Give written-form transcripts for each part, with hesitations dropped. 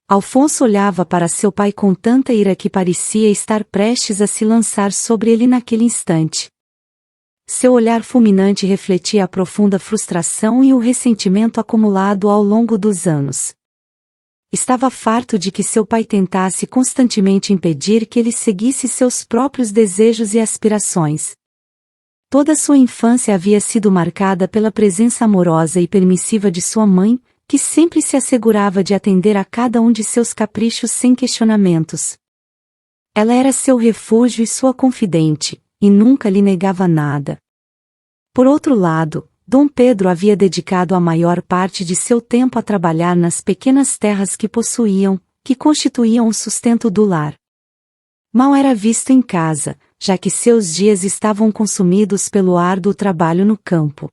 Alfonso olhava para seu pai com tanta ira que parecia estar prestes a se lançar sobre ele naquele instante. Seu olhar fulminante refletia a profunda frustração e o ressentimento acumulado ao longo dos anos. Estava farto de que seu pai tentasse constantemente impedir que ele seguisse seus próprios desejos e aspirações. Toda sua infância havia sido marcada pela presença amorosa e permissiva de sua mãe, que sempre se assegurava de atender a cada um de seus caprichos sem questionamentos. Ela era seu refúgio e sua confidente, e nunca lhe negava nada. Por outro lado, Dom Pedro havia dedicado a maior parte de seu tempo a trabalhar nas pequenas terras que possuíam, que constituíam o sustento do lar. Mal era visto em casa, já que seus dias estavam consumidos pelo árduo trabalho no campo.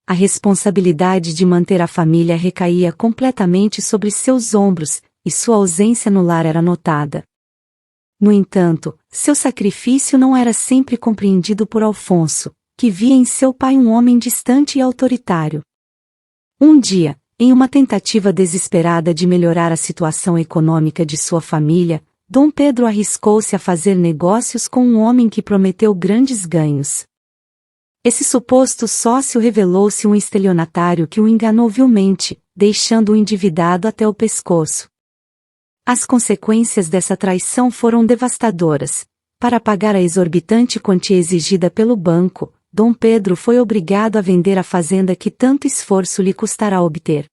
A responsabilidade de manter a família recaía completamente sobre seus ombros, e sua ausência no lar era notada. No entanto, seu sacrifício não era sempre compreendido por Alfonso, que via em seu pai um homem distante e autoritário. Um dia, em uma tentativa desesperada de melhorar a situação econômica de sua família, Dom Pedro arriscou-se a fazer negócios com um homem que prometeu grandes ganhos. Esse suposto sócio revelou-se um estelionatário que o enganou vilmente, deixando-o endividado até o pescoço. As consequências dessa traição foram devastadoras. Para pagar a exorbitante quantia exigida pelo banco, Dom Pedro foi obrigado a vender a fazenda que tanto esforço lhe custará obter.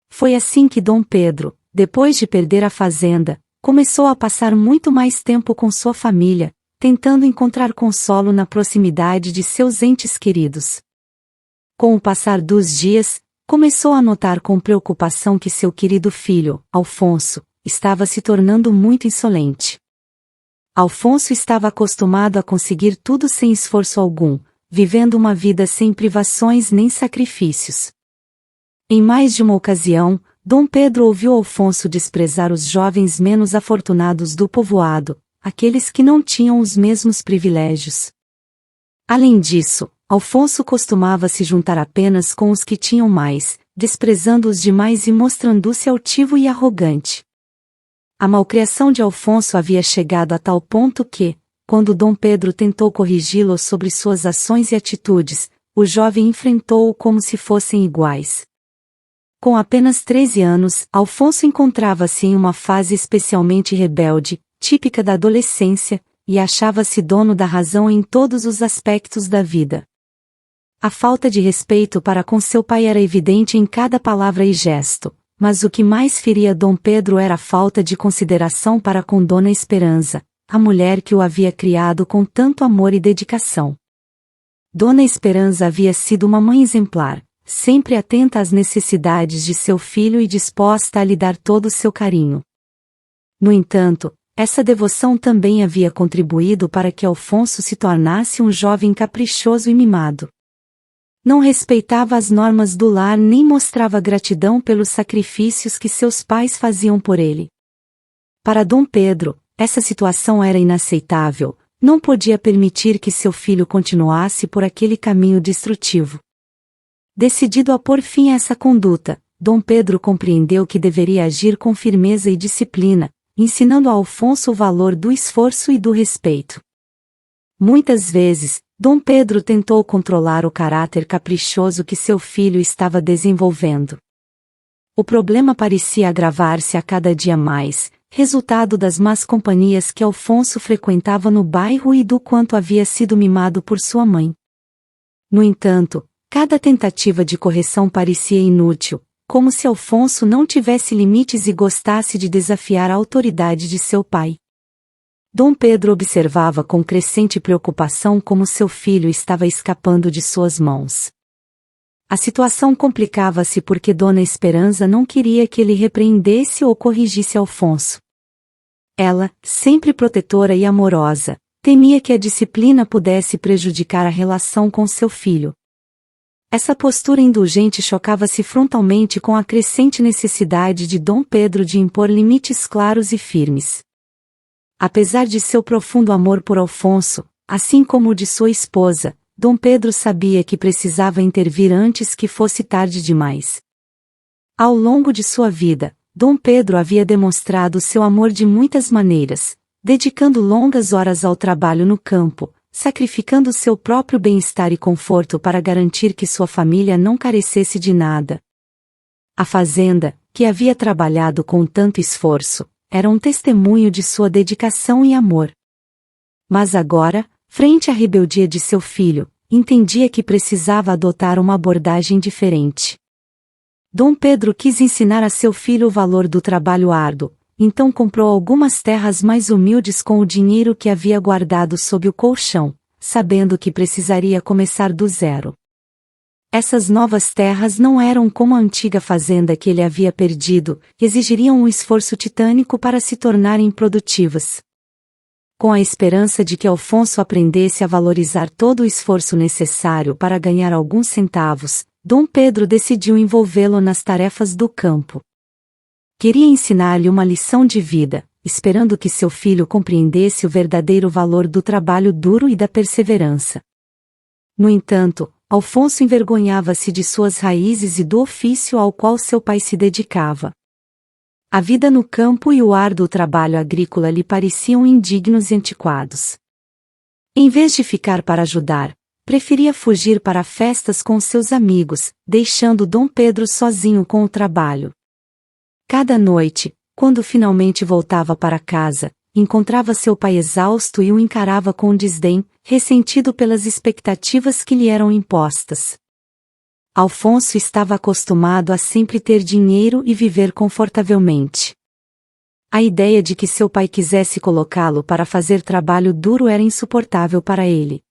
Foi assim que Dom Pedro, depois de perder a fazenda, começou a passar muito mais tempo com sua família, tentando encontrar consolo na proximidade de seus entes queridos. Com o passar dos dias, começou a notar com preocupação que seu querido filho, Alfonso, estava se tornando muito insolente. Alfonso estava acostumado a conseguir tudo sem esforço algum, vivendo uma vida sem privações nem sacrifícios. Em mais de uma ocasião, Dom Pedro ouviu Alfonso desprezar os jovens menos afortunados do povoado, aqueles que não tinham os mesmos privilégios. Além disso, Alfonso costumava se juntar apenas com os que tinham mais, desprezando os demais e mostrando-se altivo e arrogante. A malcriação de Alfonso havia chegado a tal ponto que, quando Dom Pedro tentou corrigi-lo sobre suas ações e atitudes, o jovem enfrentou-o como se fossem iguais. Com apenas 13 anos, Alfonso encontrava-se em uma fase especialmente rebelde, típica da adolescência, e achava-se dono da razão em todos os aspectos da vida. A falta de respeito para com seu pai era evidente em cada palavra e gesto, mas o que mais feria Dom Pedro era a falta de consideração para com Dona Esperança, a mulher que o havia criado com tanto amor e dedicação. Dona Esperança havia sido uma mãe exemplar, sempre atenta às necessidades de seu filho e disposta a lhe dar todo o seu carinho. No entanto, essa devoção também havia contribuído para que Alfonso se tornasse um jovem caprichoso e mimado. Não respeitava as normas do lar nem mostrava gratidão pelos sacrifícios que seus pais faziam por ele. Para Dom Pedro, essa situação era inaceitável, não podia permitir que seu filho continuasse por aquele caminho destrutivo. Decidido a pôr fim a essa conduta, Dom Pedro compreendeu que deveria agir com firmeza e disciplina, ensinando a Alfonso o valor do esforço e do respeito. Muitas vezes, Dom Pedro tentou controlar o caráter caprichoso que seu filho estava desenvolvendo. O problema parecia agravar-se a cada dia mais, resultado das más companhias que Alfonso frequentava no bairro e do quanto havia sido mimado por sua mãe. No entanto, cada tentativa de correção parecia inútil, como se Alfonso não tivesse limites e gostasse de desafiar a autoridade de seu pai. Dom Pedro observava com crescente preocupação como seu filho estava escapando de suas mãos. A situação complicava-se porque Dona Esperança não queria que ele repreendesse ou corrigisse Alfonso. Ela, sempre protetora e amorosa, temia que a disciplina pudesse prejudicar a relação com seu filho. Essa postura indulgente chocava-se frontalmente com a crescente necessidade de Dom Pedro de impor limites claros e firmes. Apesar de seu profundo amor por Alfonso, assim como o de sua esposa, Dom Pedro sabia que precisava intervir antes que fosse tarde demais. Ao longo de sua vida, Dom Pedro havia demonstrado seu amor de muitas maneiras, dedicando longas horas ao trabalho no campo, sacrificando seu próprio bem-estar e conforto para garantir que sua família não carecesse de nada. A fazenda, que havia trabalhado com tanto esforço, era um testemunho de sua dedicação e amor. Mas agora, frente à rebeldia de seu filho, entendia que precisava adotar uma abordagem diferente. Dom Pedro quis ensinar a seu filho o valor do trabalho árduo, então comprou algumas terras mais humildes com o dinheiro que havia guardado sob o colchão, sabendo que precisaria começar do zero. Essas novas terras não eram como a antiga fazenda que ele havia perdido, exigiriam um esforço titânico para se tornarem produtivas. Com a esperança de que Alfonso aprendesse a valorizar todo o esforço necessário para ganhar alguns centavos, Dom Pedro decidiu envolvê-lo nas tarefas do campo. Queria ensinar-lhe uma lição de vida, esperando que seu filho compreendesse o verdadeiro valor do trabalho duro e da perseverança. No entanto, Alfonso envergonhava-se de suas raízes e do ofício ao qual seu pai se dedicava. A vida no campo e o árduo trabalho agrícola lhe pareciam indignos e antiquados. Em vez de ficar para ajudar, preferia fugir para festas com seus amigos, deixando Dom Pedro sozinho com o trabalho. Cada noite, quando finalmente voltava para casa, encontrava seu pai exausto e o encarava com desdém, ressentido pelas expectativas que lhe eram impostas. Alfonso estava acostumado a sempre ter dinheiro e viver confortavelmente. A ideia de que seu pai quisesse colocá-lo para fazer trabalho duro era insuportável para ele.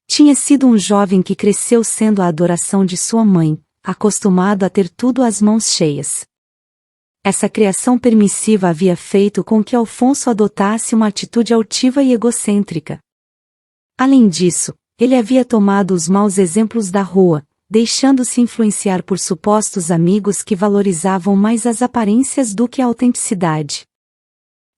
Tinha sido um jovem que cresceu sendo a adoração de sua mãe, acostumado a ter tudo às mãos cheias. Essa criação permissiva havia feito com que Alfonso adotasse uma atitude altiva e egocêntrica. Além disso, ele havia tomado os maus exemplos da rua, deixando-se influenciar por supostos amigos que valorizavam mais as aparências do que a autenticidade.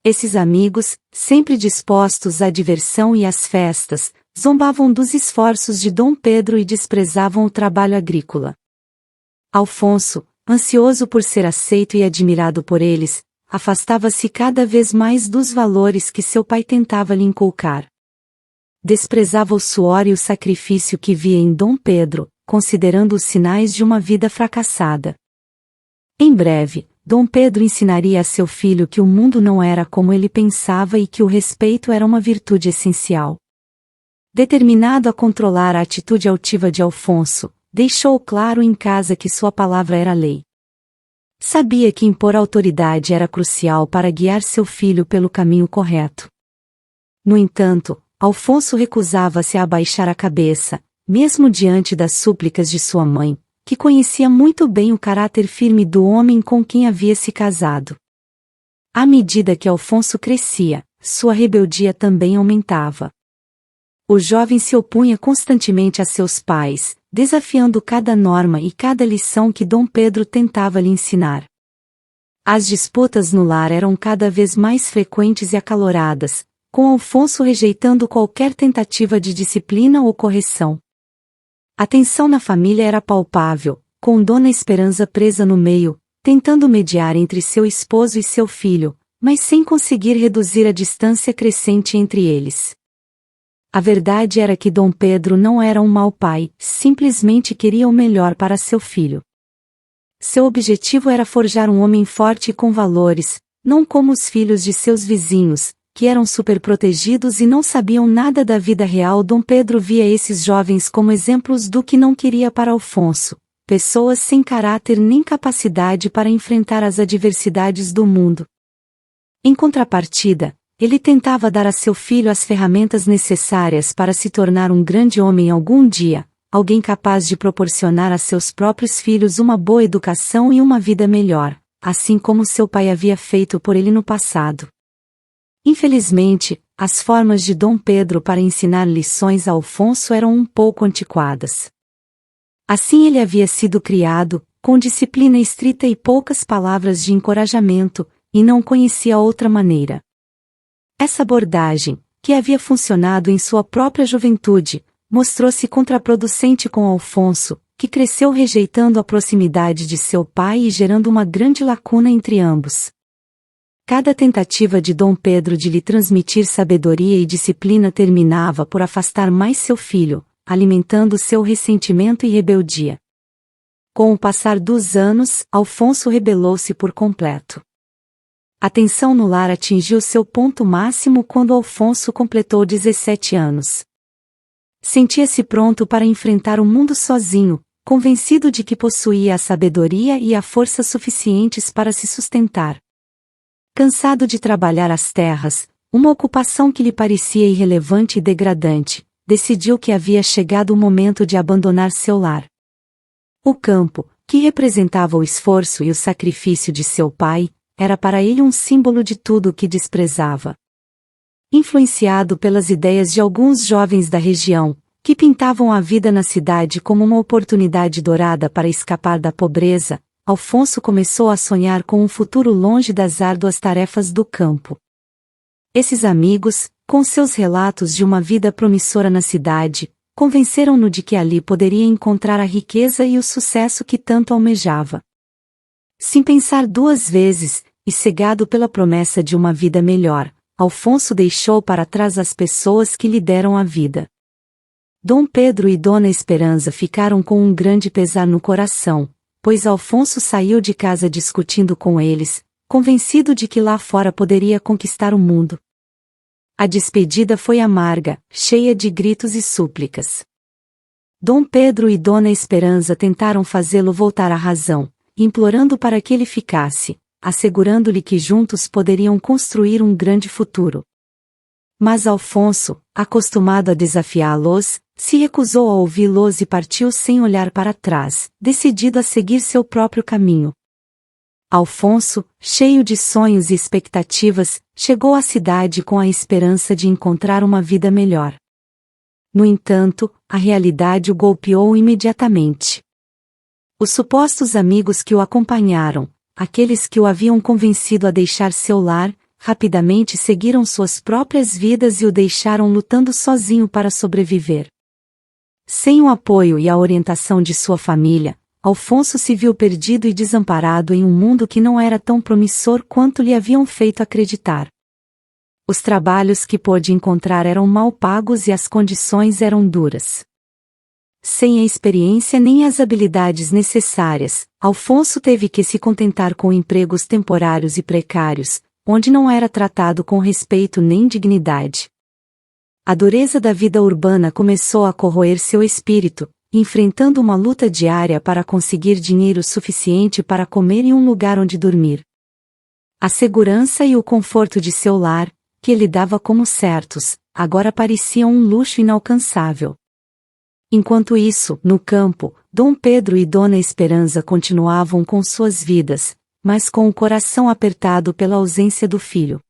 Esses amigos, sempre dispostos à diversão e às festas, zombavam dos esforços de Dom Pedro e desprezavam o trabalho agrícola. Alfonso, ansioso por ser aceito e admirado por eles, afastava-se cada vez mais dos valores que seu pai tentava lhe inculcar. Desprezava o suor e o sacrifício que via em Dom Pedro, considerando os sinais de uma vida fracassada. Em breve, Dom Pedro ensinaria a seu filho que o mundo não era como ele pensava e que o respeito era uma virtude essencial. Determinado a controlar a atitude altiva de Alfonso, deixou claro em casa que sua palavra era lei. Sabia que impor autoridade era crucial para guiar seu filho pelo caminho correto. No entanto, Alfonso recusava-se a abaixar a cabeça, mesmo diante das súplicas de sua mãe, que conhecia muito bem o caráter firme do homem com quem havia se casado. À medida que Alfonso crescia, sua rebeldia também aumentava. O jovem se opunha constantemente a seus pais, desafiando cada norma e cada lição que Dom Pedro tentava lhe ensinar. As disputas no lar eram cada vez mais frequentes e acaloradas, com Alfonso rejeitando qualquer tentativa de disciplina ou correção. A tensão na família era palpável, com Dona Esperança presa no meio, tentando mediar entre seu esposo e seu filho, mas sem conseguir reduzir a distância crescente entre eles. A verdade era que Dom Pedro não era um mau pai, simplesmente queria o melhor para seu filho. Seu objetivo era forjar um homem forte e com valores, não como os filhos de seus vizinhos, que eram superprotegidos e não sabiam nada da vida real. Dom Pedro via esses jovens como exemplos do que não queria para Alfonso, pessoas sem caráter nem capacidade para enfrentar as adversidades do mundo. Em contrapartida, ele tentava dar a seu filho as ferramentas necessárias para se tornar um grande homem algum dia, alguém capaz de proporcionar a seus próprios filhos uma boa educação e uma vida melhor, assim como seu pai havia feito por ele no passado. Infelizmente, as formas de Dom Pedro para ensinar lições a Alfonso eram um pouco antiquadas. Assim ele havia sido criado, com disciplina estrita e poucas palavras de encorajamento, e não conhecia outra maneira. Essa abordagem, que havia funcionado em sua própria juventude, mostrou-se contraproducente com Alfonso, que cresceu rejeitando a proximidade de seu pai e gerando uma grande lacuna entre ambos. Cada tentativa de Dom Pedro de lhe transmitir sabedoria e disciplina terminava por afastar mais seu filho, alimentando seu ressentimento e rebeldia. Com o passar dos anos, Alfonso rebelou-se por completo. A tensão no lar atingiu seu ponto máximo quando Alfonso completou 17 anos. Sentia-se pronto para enfrentar o mundo sozinho, convencido de que possuía a sabedoria e a força suficientes para se sustentar. Cansado de trabalhar as terras, uma ocupação que lhe parecia irrelevante e degradante, decidiu que havia chegado o momento de abandonar seu lar. O campo, que representava o esforço e o sacrifício de seu pai, era para ele um símbolo de tudo o que desprezava. Influenciado pelas ideias de alguns jovens da região, que pintavam a vida na cidade como uma oportunidade dourada para escapar da pobreza, Alfonso começou a sonhar com um futuro longe das árduas tarefas do campo. Esses amigos, com seus relatos de uma vida promissora na cidade, convenceram-no de que ali poderia encontrar a riqueza e o sucesso que tanto almejava. Sem pensar duas vezes, e cegado pela promessa de uma vida melhor, Alfonso deixou para trás as pessoas que lhe deram a vida. Dom Pedro e Dona Esperança ficaram com um grande pesar no coração, pois Alfonso saiu de casa discutindo com eles, convencido de que lá fora poderia conquistar o mundo. A despedida foi amarga, cheia de gritos e súplicas. Dom Pedro e Dona Esperança tentaram fazê-lo voltar à razão, implorando para que ele ficasse, assegurando-lhe que juntos poderiam construir um grande futuro. Mas Alfonso, acostumado a desafiá-los, se recusou a ouvi-los e partiu sem olhar para trás, decidido a seguir seu próprio caminho. Alfonso, cheio de sonhos e expectativas, chegou à cidade com a esperança de encontrar uma vida melhor. No entanto, a realidade o golpeou imediatamente. Os supostos amigos que o acompanharam, aqueles que o haviam convencido a deixar seu lar, rapidamente seguiram suas próprias vidas e o deixaram lutando sozinho para sobreviver. Sem o apoio e a orientação de sua família, Alfonso se viu perdido e desamparado em um mundo que não era tão promissor quanto lhe haviam feito acreditar. Os trabalhos que pôde encontrar eram mal pagos e as condições eram duras. Sem a experiência nem as habilidades necessárias, Alfonso teve que se contentar com empregos temporários e precários, onde não era tratado com respeito nem dignidade. A dureza da vida urbana começou a corroer seu espírito, enfrentando uma luta diária para conseguir dinheiro suficiente para comer e um lugar onde dormir. A segurança e o conforto de seu lar, que ele dava como certos, agora pareciam um luxo inalcançável. Enquanto isso, no campo, Dom Pedro e Dona Esperança continuavam com suas vidas, mas com o coração apertado pela ausência do filho.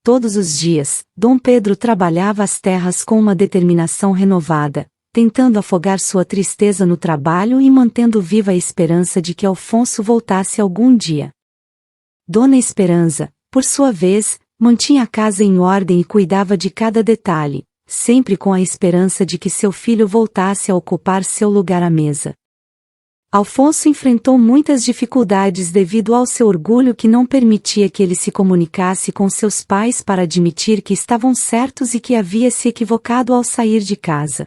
Todos os dias, Dom Pedro trabalhava as terras com uma determinação renovada, tentando afogar sua tristeza no trabalho e mantendo viva a esperança de que Alfonso voltasse algum dia. Dona Esperança, por sua vez, mantinha a casa em ordem e cuidava de cada detalhe, sempre com a esperança de que seu filho voltasse a ocupar seu lugar à mesa. Alfonso enfrentou muitas dificuldades devido ao seu orgulho que não permitia que ele se comunicasse com seus pais para admitir que estavam certos e que havia se equivocado ao sair de casa.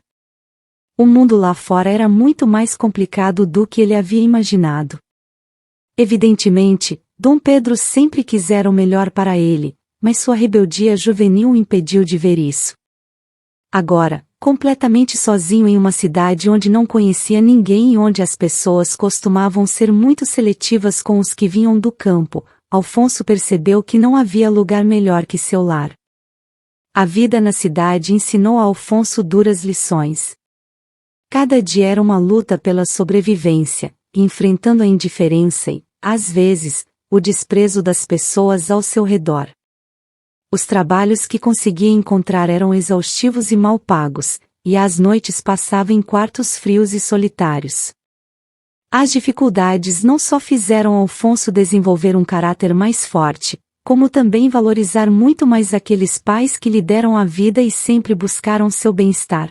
O mundo lá fora era muito mais complicado do que ele havia imaginado. Evidentemente, Dom Pedro sempre quisera o melhor para ele, mas sua rebeldia juvenil o impediu de ver isso. Agora, completamente sozinho em uma cidade onde não conhecia ninguém e onde as pessoas costumavam ser muito seletivas com os que vinham do campo, Alfonso percebeu que não havia lugar melhor que seu lar. A vida na cidade ensinou a Alfonso duras lições. Cada dia era uma luta pela sobrevivência, enfrentando a indiferença e, às vezes, o desprezo das pessoas ao seu redor. Os trabalhos que conseguia encontrar eram exaustivos e mal pagos, e as noites passava em quartos frios e solitários. As dificuldades não só fizeram Alfonso desenvolver um caráter mais forte, como também valorizar muito mais aqueles pais que lhe deram a vida e sempre buscaram seu bem-estar.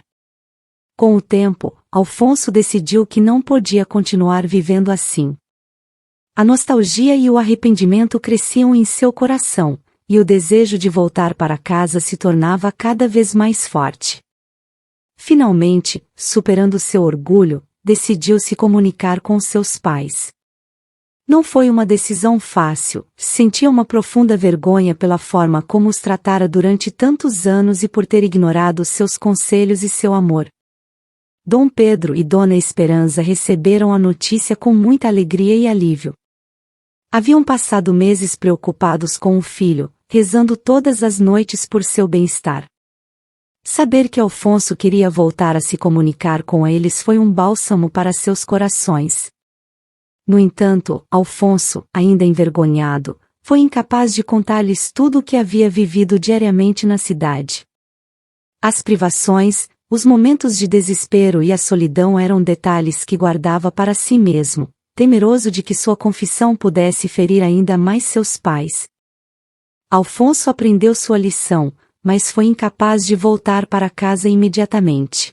Com o tempo, Alfonso decidiu que não podia continuar vivendo assim. A nostalgia e o arrependimento cresciam em seu coração, e o desejo de voltar para casa se tornava cada vez mais forte. Finalmente, superando seu orgulho, decidiu se comunicar com seus pais. Não foi uma decisão fácil, sentia uma profunda vergonha pela forma como os tratara durante tantos anos e por ter ignorado seus conselhos e seu amor. Dom Pedro e Dona Esperança receberam a notícia com muita alegria e alívio. Haviam passado meses preocupados com o filho, rezando todas as noites por seu bem-estar. Saber que Alfonso queria voltar a se comunicar com eles foi um bálsamo para seus corações. No entanto, Alfonso, ainda envergonhado, foi incapaz de contar-lhes tudo o que havia vivido diariamente na cidade. As privações, os momentos de desespero e a solidão eram detalhes que guardava para si mesmo, temeroso de que sua confissão pudesse ferir ainda mais seus pais. Alfonso aprendeu sua lição, mas foi incapaz de voltar para casa imediatamente.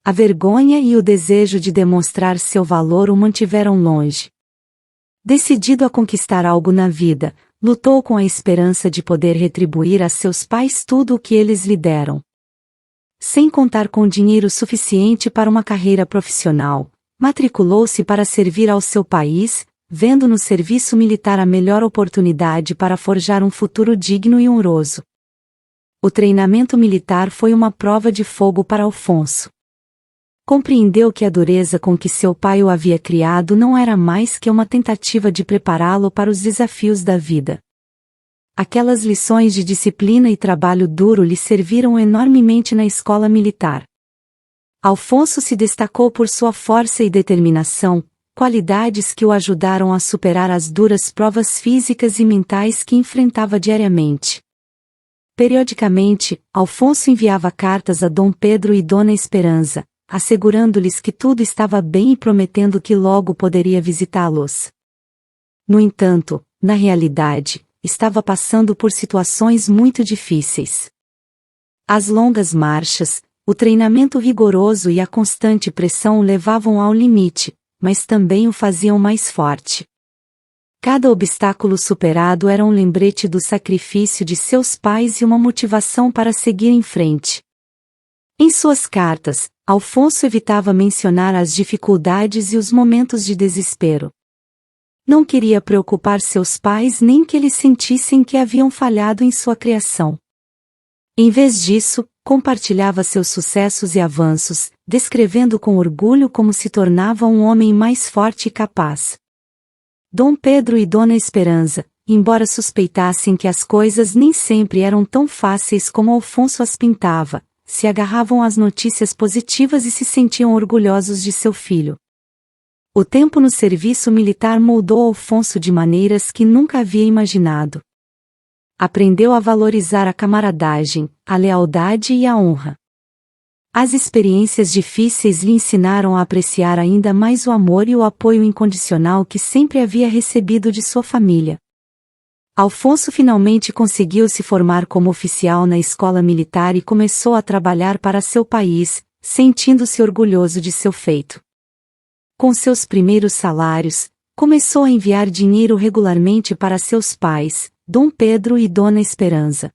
A vergonha e o desejo de demonstrar seu valor o mantiveram longe. Decidido a conquistar algo na vida, lutou com a esperança de poder retribuir a seus pais tudo o que eles lhe deram. Sem contar com dinheiro suficiente para uma carreira profissional, matriculou-se para servir ao seu país, vendo no serviço militar a melhor oportunidade para forjar um futuro digno e honroso. O treinamento militar foi uma prova de fogo para Alfonso. Compreendeu que a dureza com que seu pai o havia criado não era mais que uma tentativa de prepará-lo para os desafios da vida. Aquelas lições de disciplina e trabalho duro lhe serviram enormemente na escola militar. Alfonso se destacou por sua força e determinação, qualidades que o ajudaram a superar as duras provas físicas e mentais que enfrentava diariamente. Periodicamente, Alfonso enviava cartas a Dom Pedro e Dona Esperança, assegurando-lhes que tudo estava bem e prometendo que logo poderia visitá-los. No entanto, na realidade, estava passando por situações muito difíceis. As longas marchas, o treinamento rigoroso e a constante pressão o levavam ao limite, mas também o faziam mais forte. Cada obstáculo superado era um lembrete do sacrifício de seus pais e uma motivação para seguir em frente. Em suas cartas, Alfonso evitava mencionar as dificuldades e os momentos de desespero. Não queria preocupar seus pais nem que eles sentissem que haviam falhado em sua criação. Em vez disso, compartilhava seus sucessos e avanços, descrevendo com orgulho como se tornava um homem mais forte e capaz. Dom Pedro e Dona Esperança, embora suspeitassem que as coisas nem sempre eram tão fáceis como Alfonso as pintava, se agarravam às notícias positivas e se sentiam orgulhosos de seu filho. O tempo no serviço militar moldou Alfonso de maneiras que nunca havia imaginado. Aprendeu a valorizar a camaradagem, a lealdade e a honra. As experiências difíceis lhe ensinaram a apreciar ainda mais o amor e o apoio incondicional que sempre havia recebido de sua família. Alfonso finalmente conseguiu se formar como oficial na escola militar e começou a trabalhar para seu país, sentindo-se orgulhoso de seu feito. Com seus primeiros salários, começou a enviar dinheiro regularmente para seus pais, Dom Pedro e Dona Esperança.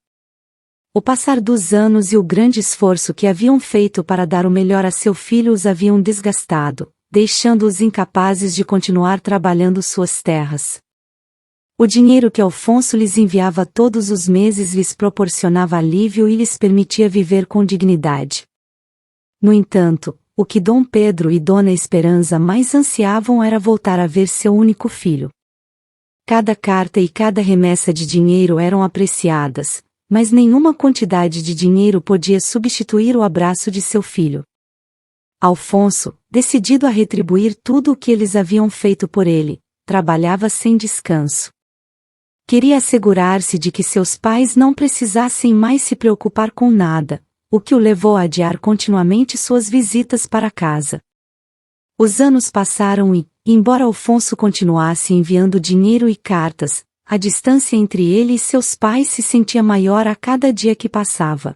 O passar dos anos e o grande esforço que haviam feito para dar o melhor a seu filho os haviam desgastado, deixando-os incapazes de continuar trabalhando suas terras. O dinheiro que Alfonso lhes enviava todos os meses lhes proporcionava alívio e lhes permitia viver com dignidade. No entanto, o que Dom Pedro e Dona Esperança mais ansiavam era voltar a ver seu único filho. Cada carta e cada remessa de dinheiro eram apreciadas, mas nenhuma quantidade de dinheiro podia substituir o abraço de seu filho. Alfonso, decidido a retribuir tudo o que eles haviam feito por ele, trabalhava sem descanso. Queria assegurar-se de que seus pais não precisassem mais se preocupar com nada, o que o levou a adiar continuamente suas visitas para casa. Os anos passaram e, embora Alfonso continuasse enviando dinheiro e cartas, a distância entre ele e seus pais se sentia maior a cada dia que passava.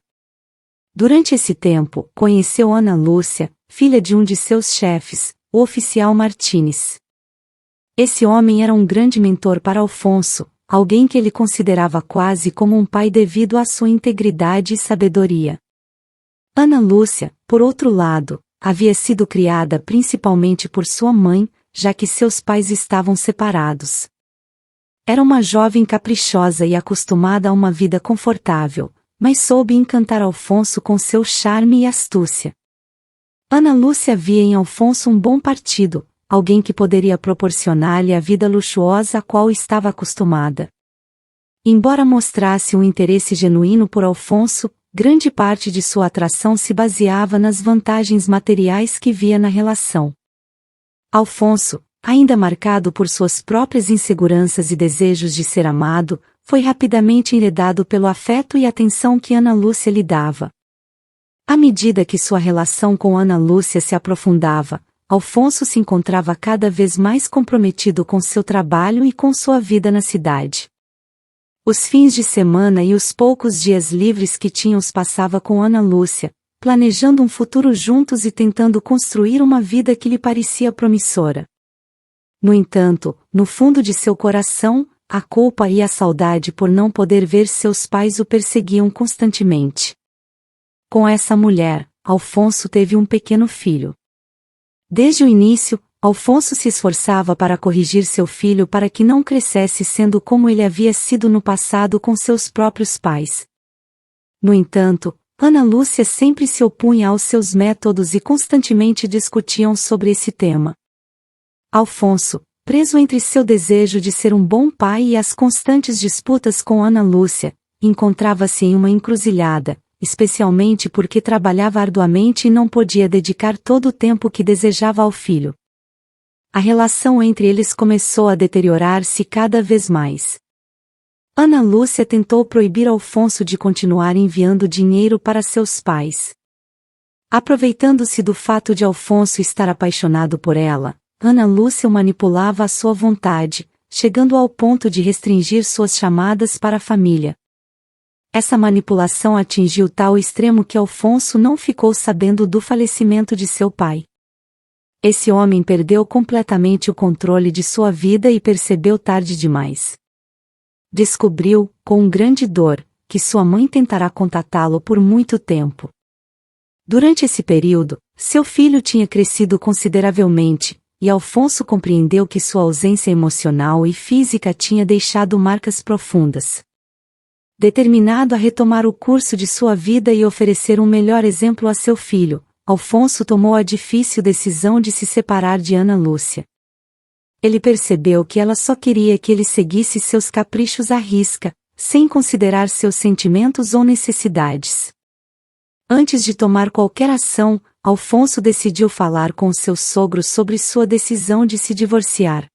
Durante esse tempo, conheceu Ana Lúcia, filha de um de seus chefes, o oficial Martínez. Esse homem era um grande mentor para Alfonso, alguém que ele considerava quase como um pai devido à sua integridade e sabedoria. Ana Lúcia, por outro lado, havia sido criada principalmente por sua mãe, já que seus pais estavam separados. Era uma jovem caprichosa e acostumada a uma vida confortável, mas soube encantar Alfonso com seu charme e astúcia. Ana Lúcia via em Alfonso um bom partido, alguém que poderia proporcionar-lhe a vida luxuosa a qual estava acostumada. Embora mostrasse um interesse genuíno por Alfonso, grande parte de sua atração se baseava nas vantagens materiais que via na relação. Alfonso, ainda marcado por suas próprias inseguranças e desejos de ser amado, foi rapidamente enredado pelo afeto e atenção que Ana Lúcia lhe dava. À medida que sua relação com Ana Lúcia se aprofundava, Alfonso se encontrava cada vez mais comprometido com seu trabalho e com sua vida na cidade. Os fins de semana e os poucos dias livres que tinha os passava com Ana Lúcia, planejando um futuro juntos e tentando construir uma vida que lhe parecia promissora. No entanto, no fundo de seu coração, a culpa e a saudade por não poder ver seus pais o perseguiam constantemente. Com essa mulher, Alfonso teve um pequeno filho. Desde o início, Alfonso se esforçava para corrigir seu filho para que não crescesse sendo como ele havia sido no passado com seus próprios pais. No entanto, Ana Lúcia sempre se opunha aos seus métodos e constantemente discutiam sobre esse tema. Alfonso, preso entre seu desejo de ser um bom pai e as constantes disputas com Ana Lúcia, encontrava-se em uma encruzilhada, especialmente porque trabalhava arduamente e não podia dedicar todo o tempo que desejava ao filho. A relação entre eles começou a deteriorar-se cada vez mais. Ana Lúcia tentou proibir Alfonso de continuar enviando dinheiro para seus pais. Aproveitando-se do fato de Alfonso estar apaixonado por ela, Ana Lúcia o manipulava à sua vontade, chegando ao ponto de restringir suas chamadas para a família. Essa manipulação atingiu tal extremo que Alfonso não ficou sabendo do falecimento de seu pai. Esse homem perdeu completamente o controle de sua vida e percebeu tarde demais. Descobriu, com grande dor, que sua mãe tentará contatá-lo por muito tempo. Durante esse período, seu filho tinha crescido consideravelmente, e Alfonso compreendeu que sua ausência emocional e física tinha deixado marcas profundas. Determinado a retomar o curso de sua vida e oferecer um melhor exemplo a seu filho, Alfonso tomou a difícil decisão de se separar de Ana Lúcia. Ele percebeu que ela só queria que ele seguisse seus caprichos à risca, sem considerar seus sentimentos ou necessidades. Antes de tomar qualquer ação, Alfonso decidiu falar com seu sogro sobre sua decisão de se divorciar.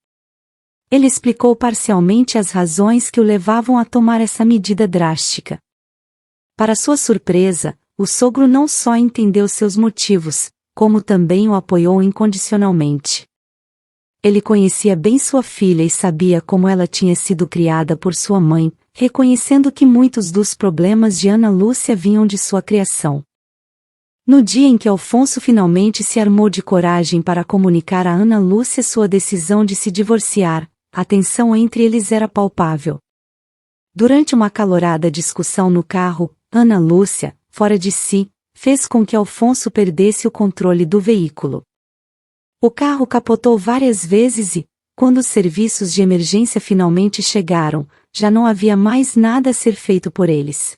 Ele explicou parcialmente as razões que o levavam a tomar essa medida drástica. Para sua surpresa, o sogro não só entendeu seus motivos, como também o apoiou incondicionalmente. Ele conhecia bem sua filha e sabia como ela tinha sido criada por sua mãe, reconhecendo que muitos dos problemas de Ana Lúcia vinham de sua criação. No dia em que Alfonso finalmente se armou de coragem para comunicar a Ana Lúcia sua decisão de se divorciar, a tensão entre eles era palpável. Durante uma acalorada discussão no carro, Ana Lúcia, fora de si, fez com que Alfonso perdesse o controle do veículo. O carro capotou várias vezes e, quando os serviços de emergência finalmente chegaram, já não havia mais nada a ser feito por eles.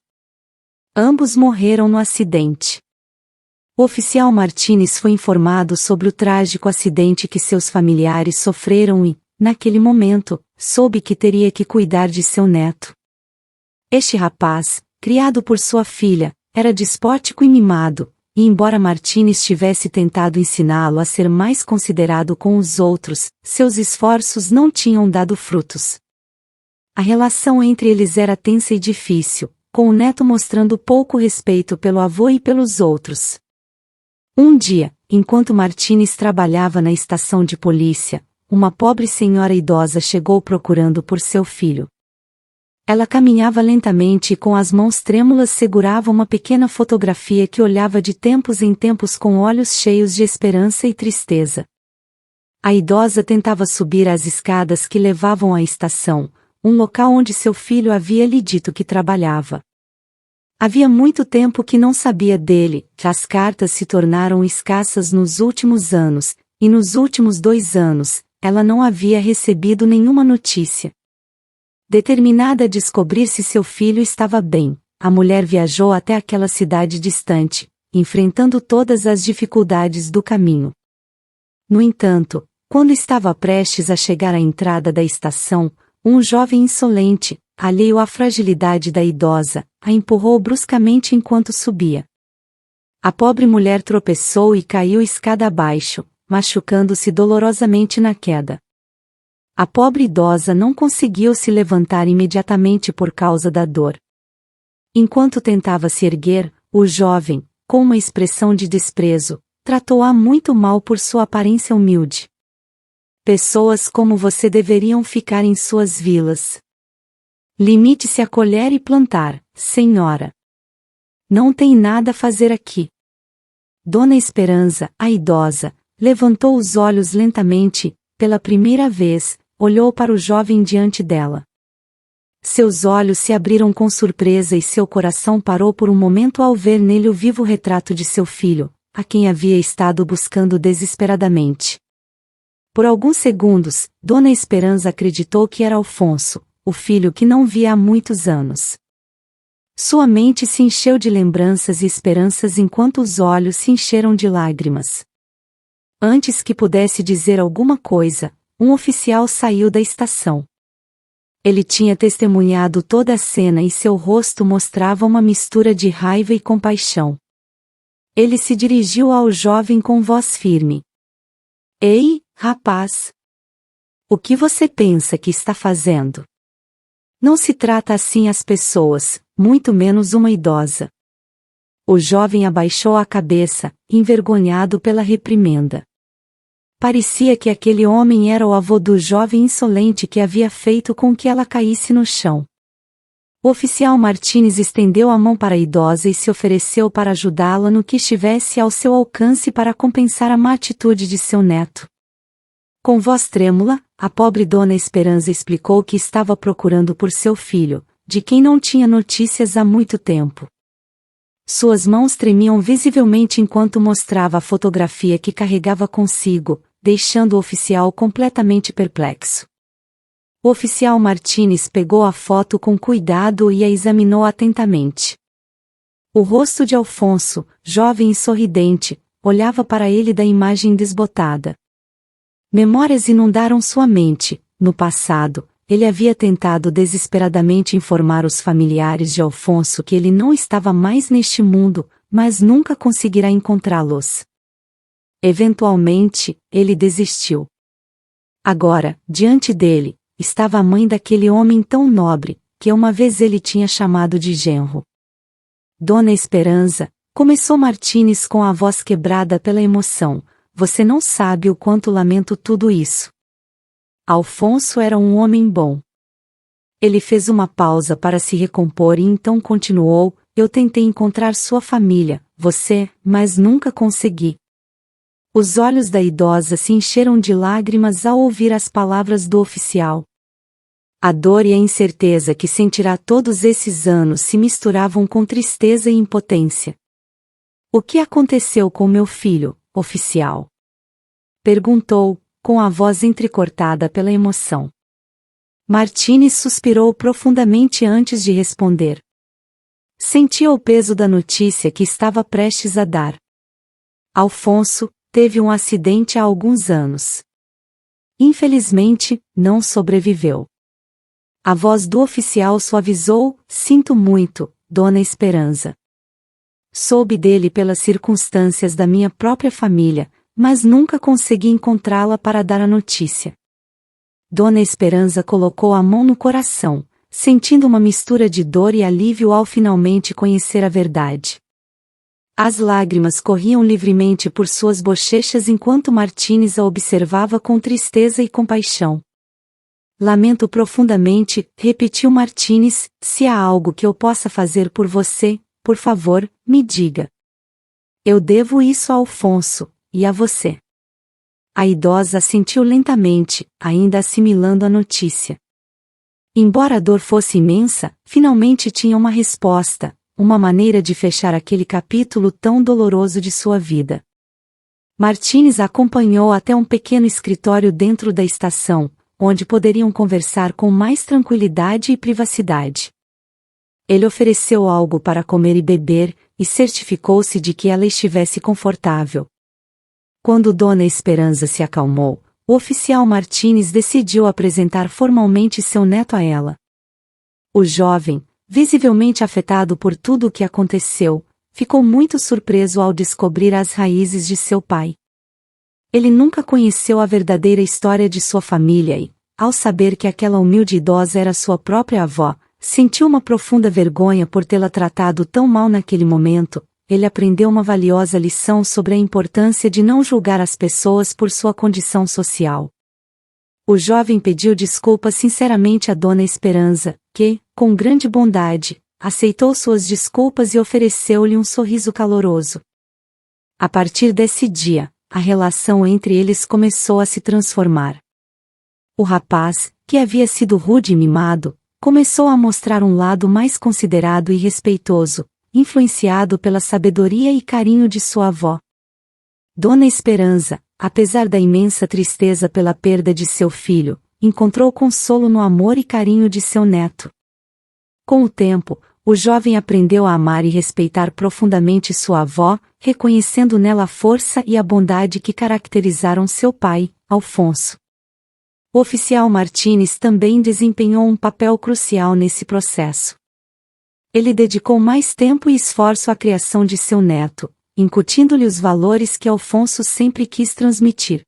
Ambos morreram no acidente. O oficial Martínez foi informado sobre o trágico acidente que seus familiares sofreram e, naquele momento, soube que teria que cuidar de seu neto. Este rapaz, criado por sua filha, era despótico e mimado, e embora Martínez tivesse tentado ensiná-lo a ser mais considerado com os outros, seus esforços não tinham dado frutos. A relação entre eles era tensa e difícil, com o neto mostrando pouco respeito pelo avô e pelos outros. Um dia, enquanto Martínez trabalhava na estação de polícia, uma pobre senhora idosa chegou procurando por seu filho. Ela caminhava lentamente e com as mãos trêmulas segurava uma pequena fotografia que olhava de tempos em tempos com olhos cheios de esperança e tristeza. A idosa tentava subir as escadas que levavam à estação, um local onde seu filho havia lhe dito que trabalhava. Havia muito tempo que não sabia dele, as cartas se tornaram escassas nos últimos anos, e nos últimos 2 anos, ela não havia recebido nenhuma notícia. Determinada a descobrir se seu filho estava bem, a mulher viajou até aquela cidade distante, enfrentando todas as dificuldades do caminho. No entanto, quando estava prestes a chegar à entrada da estação, um jovem insolente, alheio à fragilidade da idosa, a empurrou bruscamente enquanto subia. A pobre mulher tropeçou e caiu escada abaixo, machucando-se dolorosamente na queda. A pobre idosa não conseguiu se levantar imediatamente por causa da dor. Enquanto tentava se erguer, o jovem, com uma expressão de desprezo, tratou-a muito mal por sua aparência humilde. Pessoas como você deveriam ficar em suas vilas. Limite-se a colher e plantar, senhora. Não tem nada a fazer aqui. Dona Esperança, a idosa, levantou os olhos lentamente, pela primeira vez, olhou para o jovem diante dela. Seus olhos se abriram com surpresa e seu coração parou por um momento ao ver nele o vivo retrato de seu filho, a quem havia estado buscando desesperadamente. Por alguns segundos, Dona Esperança acreditou que era Alfonso, o filho que não via há muitos anos. Sua mente se encheu de lembranças e esperanças enquanto os olhos se encheram de lágrimas. Antes que pudesse dizer alguma coisa, um oficial saiu da estação. Ele tinha testemunhado toda a cena e seu rosto mostrava uma mistura de raiva e compaixão. Ele se dirigiu ao jovem com voz firme. Ei, rapaz! O que você pensa que está fazendo? Não se trata assim as pessoas, muito menos uma idosa. O jovem abaixou a cabeça, envergonhado pela reprimenda. Parecia que aquele homem era o avô do jovem insolente que havia feito com que ela caísse no chão. O oficial Martínez estendeu a mão para a idosa e se ofereceu para ajudá-la no que estivesse ao seu alcance para compensar a má atitude de seu neto. Com voz trêmula, a pobre Dona Esperança explicou que estava procurando por seu filho, de quem não tinha notícias há muito tempo. Suas mãos tremiam visivelmente enquanto mostrava a fotografia que carregava consigo, deixando o oficial completamente perplexo. O oficial Martínez pegou a foto com cuidado e a examinou atentamente. O rosto de Alfonso, jovem e sorridente, olhava para ele da imagem desbotada. Memórias inundaram sua mente. No passado, ele havia tentado desesperadamente informar os familiares de Alfonso que ele não estava mais neste mundo, mas nunca conseguirá encontrá-los. Eventualmente, ele desistiu. Agora, diante dele, estava a mãe daquele homem tão nobre, que uma vez ele tinha chamado de genro. Dona Esperança, começou Martínez com a voz quebrada pela emoção, você não sabe o quanto lamento tudo isso. Alfonso era um homem bom. Ele fez uma pausa para se recompor e então continuou, eu tentei encontrar sua família, você, mas nunca consegui. Os olhos da idosa se encheram de lágrimas ao ouvir as palavras do oficial. A dor e a incerteza que sentirá todos esses anos se misturavam com tristeza e impotência. O que aconteceu com meu filho, oficial? Perguntou, com a voz entrecortada pela emoção. Martínez suspirou profundamente antes de responder. Sentia o peso da notícia que estava prestes a dar. Alfonso teve um acidente há alguns anos. Infelizmente, não sobreviveu. A voz do oficial suavizou, sinto muito, Dona Esperança. Soube dele pelas circunstâncias da minha própria família, mas nunca consegui encontrá-la para dar a notícia. Dona Esperança colocou a mão no coração, sentindo uma mistura de dor e alívio ao finalmente conhecer a verdade. As lágrimas corriam livremente por suas bochechas enquanto Martínez a observava com tristeza e compaixão. Lamento profundamente, repetiu Martínez, se há algo que eu possa fazer por você, por favor, me diga. Eu devo isso a Alfonso, e a você. A idosa assentiu lentamente, ainda assimilando a notícia. Embora a dor fosse imensa, finalmente tinha uma resposta, uma maneira de fechar aquele capítulo tão doloroso de sua vida. Martínez a acompanhou até um pequeno escritório dentro da estação, onde poderiam conversar com mais tranquilidade e privacidade. Ele ofereceu algo para comer e beber, e certificou-se de que ela estivesse confortável. Quando Dona Esperança se acalmou, o oficial Martínez decidiu apresentar formalmente seu neto a ela. O jovem, visivelmente afetado por tudo o que aconteceu, ficou muito surpreso ao descobrir as raízes de seu pai. Ele nunca conheceu a verdadeira história de sua família e, ao saber que aquela humilde idosa era sua própria avó, sentiu uma profunda vergonha por tê-la tratado tão mal naquele momento. Ele aprendeu uma valiosa lição sobre a importância de não julgar as pessoas por sua condição social. O jovem pediu desculpas sinceramente a Dona Esperança, que, com grande bondade, aceitou suas desculpas e ofereceu-lhe um sorriso caloroso. A partir desse dia, a relação entre eles começou a se transformar. O rapaz, que havia sido rude e mimado, começou a mostrar um lado mais considerado e respeitoso, influenciado pela sabedoria e carinho de sua avó. Dona Esperança, apesar da imensa tristeza pela perda de seu filho, encontrou consolo no amor e carinho de seu neto. Com o tempo, o jovem aprendeu a amar e respeitar profundamente sua avó, reconhecendo nela a força e a bondade que caracterizaram seu pai, Alfonso. O oficial Martínez também desempenhou um papel crucial nesse processo. Ele dedicou mais tempo e esforço à criação de seu neto, incutindo-lhe os valores que Alfonso sempre quis transmitir.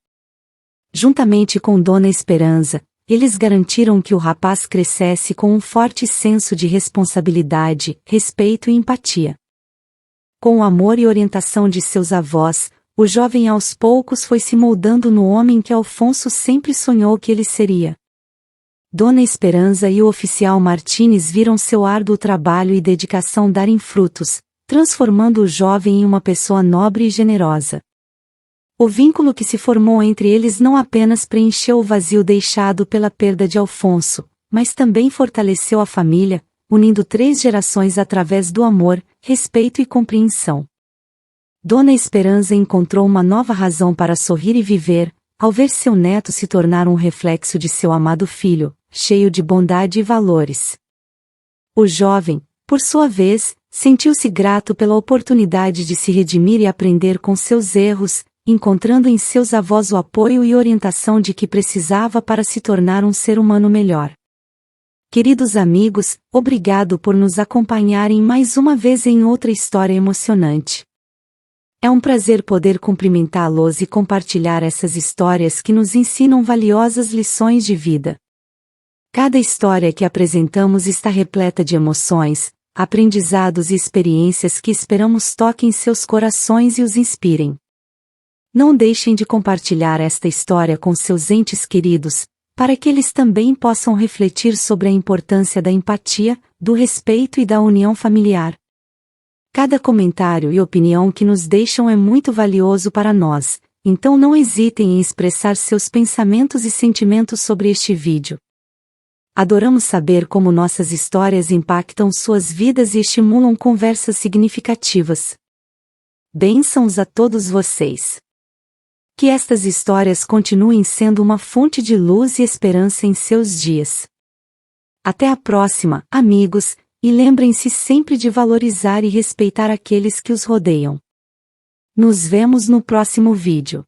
Juntamente com Dona Esperança, eles garantiram que o rapaz crescesse com um forte senso de responsabilidade, respeito e empatia. Com o amor e orientação de seus avós, o jovem aos poucos foi se moldando no homem que Alfonso sempre sonhou que ele seria. Dona Esperança e o oficial Martínez viram seu árduo trabalho e dedicação darem frutos, transformando o jovem em uma pessoa nobre e generosa. O vínculo que se formou entre eles não apenas preencheu o vazio deixado pela perda de Alfonso, mas também fortaleceu a família, unindo 3 gerações através do amor, respeito e compreensão. Dona Esperança encontrou uma nova razão para sorrir e viver, ao ver seu neto se tornar um reflexo de seu amado filho, cheio de bondade e valores. O jovem, por sua vez, sentiu-se grato pela oportunidade de se redimir e aprender com seus erros, encontrando em seus avós o apoio e orientação de que precisava para se tornar um ser humano melhor. Queridos amigos, obrigado por nos acompanharem mais uma vez em outra história emocionante. É um prazer poder cumprimentá-los e compartilhar essas histórias que nos ensinam valiosas lições de vida. Cada história que apresentamos está repleta de emoções, aprendizados e experiências que esperamos toquem seus corações e os inspirem. Não deixem de compartilhar esta história com seus entes queridos, para que eles também possam refletir sobre a importância da empatia, do respeito e da união familiar. Cada comentário e opinião que nos deixam é muito valioso para nós, então não hesitem em expressar seus pensamentos e sentimentos sobre este vídeo. Adoramos saber como nossas histórias impactam suas vidas e estimulam conversas significativas. Bênçãos a todos vocês. Que estas histórias continuem sendo uma fonte de luz e esperança em seus dias. Até a próxima, amigos, e lembrem-se sempre de valorizar e respeitar aqueles que os rodeiam. Nos vemos no próximo vídeo.